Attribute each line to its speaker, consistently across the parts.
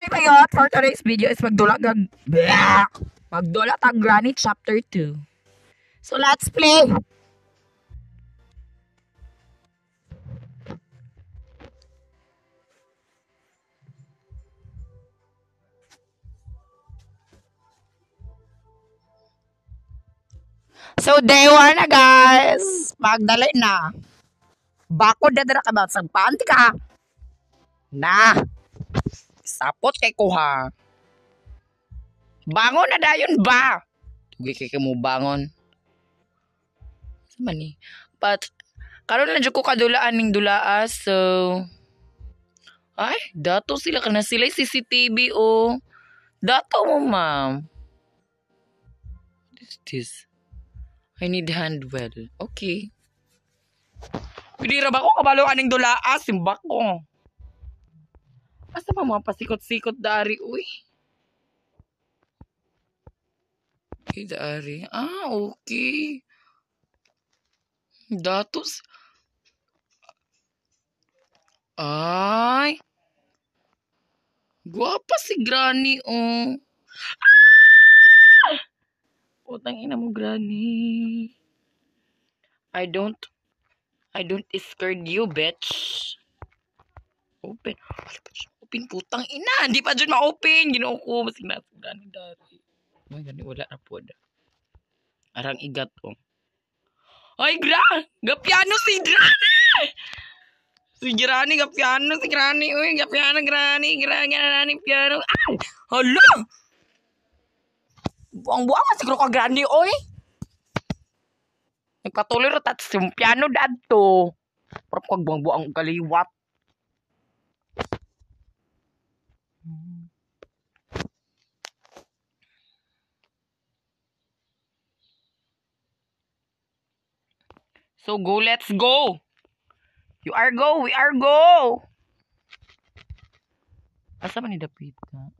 Speaker 1: Ngayon, for today's video is magdula tag Granny Chapter 2. So, let's play! So, day 1 na, guys! Magdali na. Bakod na dara ka ba? Sagpanti ka. Na! Sapot kay kuha. Bangon na dayon ba? Tugi kay mo bangon. Sama ni. But, karon lang dyan ko kadulaan ning dulaas. So, ay, dato sila ka na sila CCTV o. Dato mo, ma'am. What is this? I need handwell. Okay. Pwede ra ba ko kabalo aning dulaas? Simbak ko. Asa pa mga pasikot-sikot dari, uy? Okay, dari. Ah, okay. Datos. Ay. Guwapa si Granny, oh. Ah! Putang ina mo, Granny. I don't scared you, bitch. Open. Open, putang ina. Hindi pa dyan ma-open. Ginoo ko. Masig na si Granny dari. Ay, gani, wala na po. Arang igat, oh. Ay, Gapiano si Granny! Si Granny, Gapiano si Granny. Uy, Gapiano, Granny, piano. Ay! Hala! Buang-buang ka siguro ka Granny, oy. Nagpatuloy ro tat yung piano dadto. Pero kag buang-buang kaliwat. So go, let's go. You are go, we are go. Asa man ni dapit ka?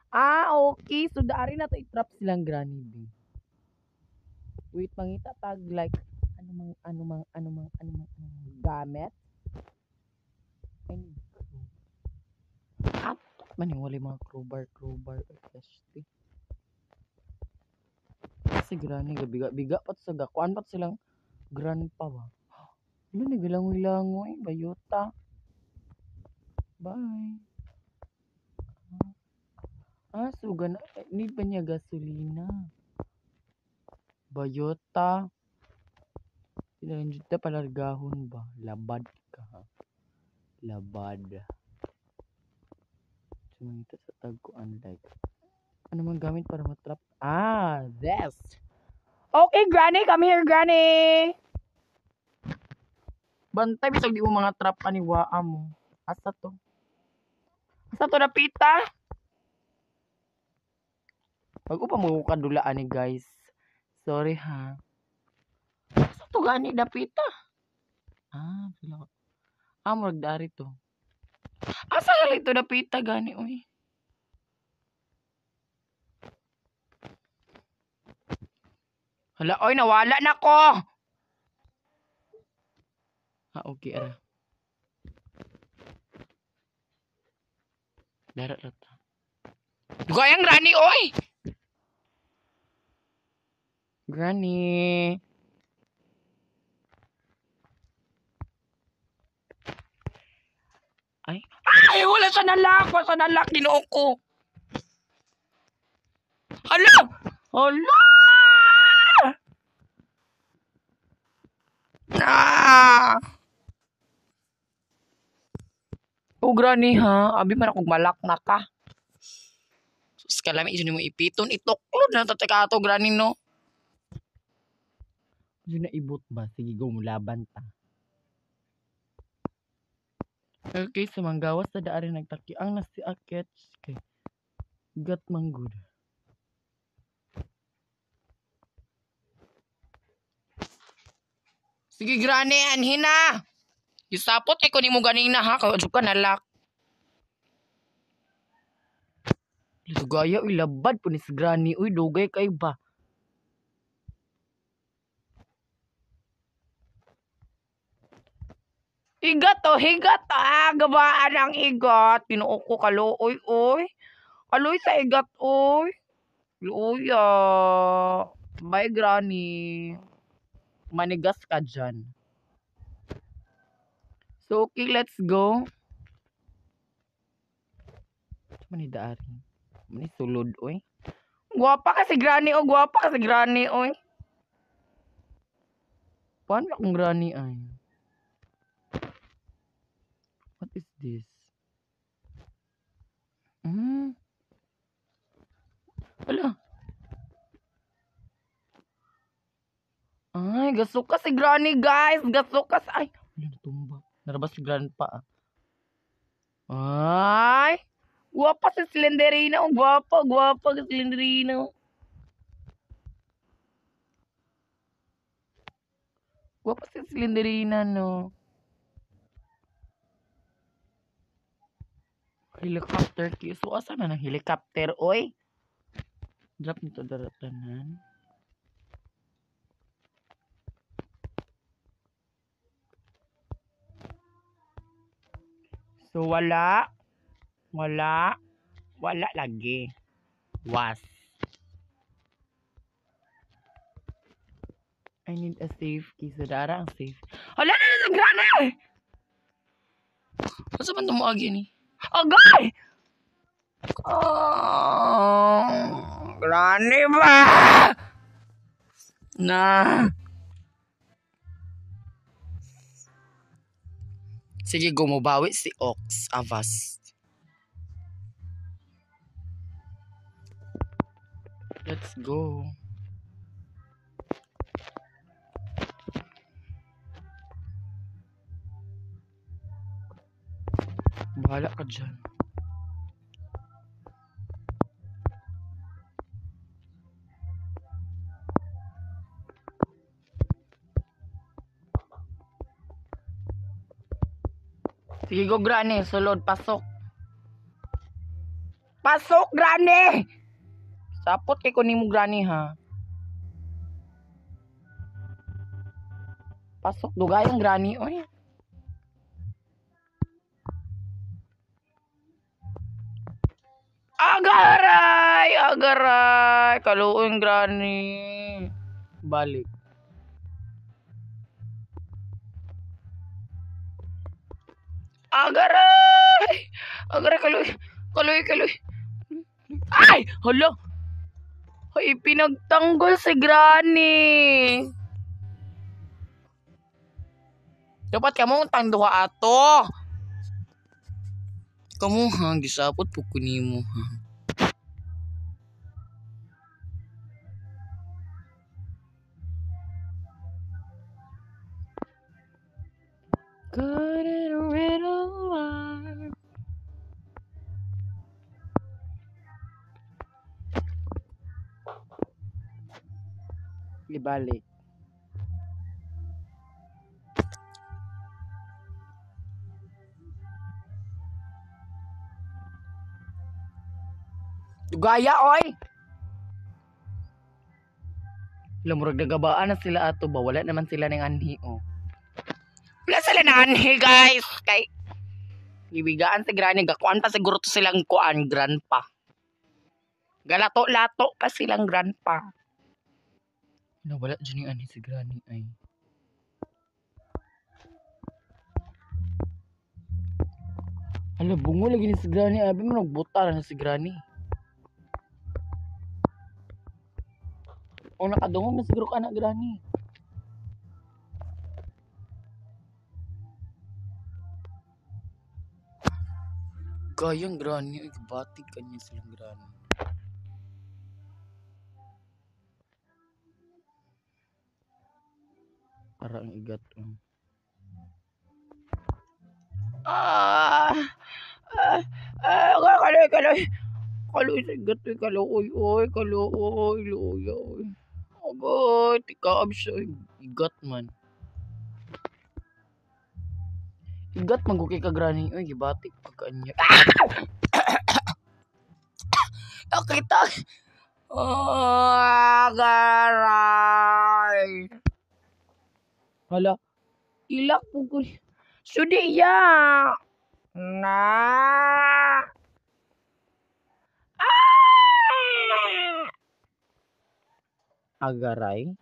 Speaker 1: Okay. So daari na to i-trap silang Granny B. Wait, mangita tag like ano mang gamit. At man yung wali mga crowbar peste. Kasi Granny biga pat sa gakuan pat silang grandpa ba. Ano ni gilangoy-langoy bayota. Bye. Sugan need ba niya gasolina? Bayota. Sinanjud ta palargahon ba? Labad ka ha. Labad. Sumangita sa tag ko unlike. Ano man gamit para matrap? This. Okay, Granny. Come here, Granny. Bantay, bisag di mo mga trap aniwaa mo. Asa to? Asa to napita? Wag ko pa mo kadulaan ni guys. Sorry ha. Asa to gani napita? Sila ko. Murag dari to. Asa gali to napita gani, uy? Hala, oy, nawala na ko. Okay, ara. Darat rata. Gayang Granny, oy! Granny. Ay, wala sa nalak. Wala sa nalak, ginoo ko. Hala! Hala! Oh, Granny ha. Abi man akong malak na ka. Sus, kalami yun mo ipiton. Ituklod na tatay to, Granny, no? Yun na ibot ba? Sige, go mo laban ta. Okay, sa manggawas sa daari nagtaki ang nasi akit kay gat manggod. Sige, Granny, anhin na. Yusapot ko ni mo ganina ha. Kaya ka nalak. Gaya, ilabad po ni si Granny. Uy, dugay kayo ba? Higat to, higat. Gabaan ang higat. Tinuok ko kaluoy, oy. Kaloy sa higat, oy. Luya. Bye, Granny. Manigas ka dyan. So, okay, let's go. Manidaari. Mani sulod, oy. Guwapa ka si Granny, oh. Guwapa ka si Granny, oy. Paano akong Granny, ay? What is this? Wala. Ay, gasok ka si Granny, guys. Gasok ka sa... Ay, wala natumba. Narabas si Grandpa, Ay, guwapa si Slenderina. Oh, guwapa si Slenderina. Guwapa si Slenderina, no? Helicopter kiss. So, asa na ng helicopter, oy? Drop nito daratanan. So, wala lagi. Was. I need a safe key. So, dara ang safe. Hala na sa Granny! Masa man tumuagi ni? Agay! Granny ba? Na. Sige, gumabawi si Ox Avast. Let's go. Bahala ka dyan. Sige, go, Granny. Sulod, pasok. Pasok, Granny! Sapot kay kunin mo, Granny, ha? Pasok, dugayang Granny, oy. Agaray! Kaluoy, Granny. Balik. Agaray, kaluoy. Ay! Hala! Ay, pinagtanggol si Granny. Dapat kamu tangduha ato. Kamu ha, gisapot po kunimo ha. Good in a riddle line. Ibalik. Dugaya, oy! Lamurag nagabaan na sila ato ba? Wala naman sila ng anhi, oh. Wala sila ng anhi, guys! Kay... Ibigaan si Granny. Gakuan pa siguro to silang kuan, Grandpa. Galato-lato pa silang Grandpa. Wala dyan yung anhi si Granny, ay. Hala, bungo lagi ni si Granny. Abi mo nagbuta na si Granny. O nakadungog na siguro ka na, Granny. Gayang Granny. Ay, batik ka niya silang Granny. Para ang igat. Kaloy sa igat. Kaloy. Agay, tikaab siya. Igat man. Igat magukay ka, Granny. Ay, gibatik pagkanya. Nakita. Garay. Hala. Ilak po ko. Sudi ya. Nah. Ah! Agaray.